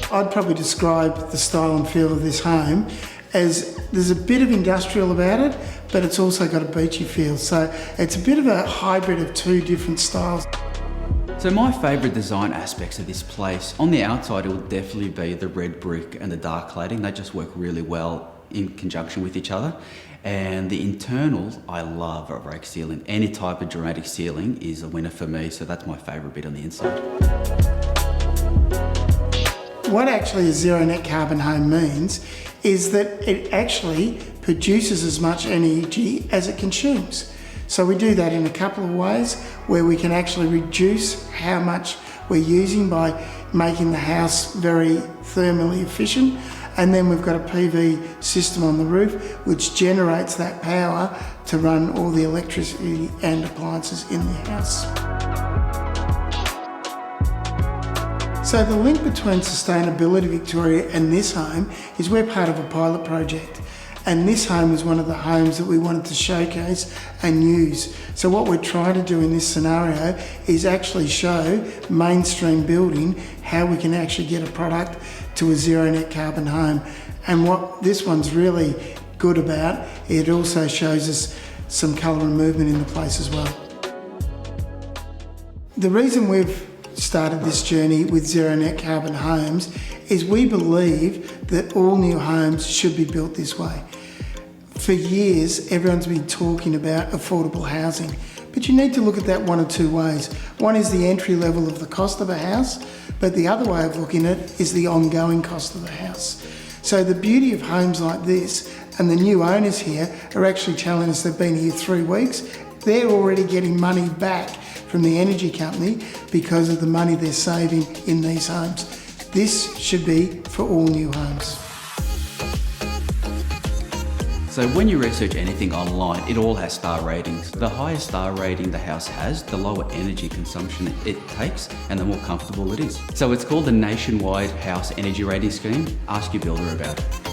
I'd probably describe the style and feel of this home as there's a bit of industrial about it, but it's also got a beachy feel. So it's a bit of a hybrid of two different styles. So my favourite design aspects of this place, on the outside it will definitely be the red brick and the dark cladding. They just work really well in conjunction with each other. And the internals, I love a rake ceiling. Any type of dramatic ceiling is a winner for me, so that's my favourite bit on the inside. What actually a zero net carbon home means is that it actually produces as much energy as it consumes. So we do that in a couple of ways, where we can actually reduce how much we're using by making the house very thermally efficient. And then we've got a PV system on the roof which generates that power to run all the electricity and appliances in the house. So the link between Sustainability Victoria and this home is we're part of a pilot project, and this home was one of the homes that we wanted to showcase and use. So what we're trying to do in this scenario is actually show mainstream building how we can actually get a product to a zero net carbon home. And what this one's really good about, it also shows us some colour and movement in the place as well. The reason we've started this journey with zero net carbon homes is we believe that all new homes should be built this way. For years, everyone's been talking about affordable housing, but you need to look at that one of two ways. One is the entry level of the cost of a house, but the other way of looking at it is the ongoing cost of the house. So the beauty of homes like this, and the new owners here are actually telling us they've been here 3 weeks, they're already getting money back from the energy company because of the money they're saving in these homes. This should be for all new homes. So when you research anything online, it all has star ratings. The higher star rating the house has, the lower energy consumption it takes and the more comfortable it is. So it's called the Nationwide House Energy Rating Scheme. Ask your builder about it.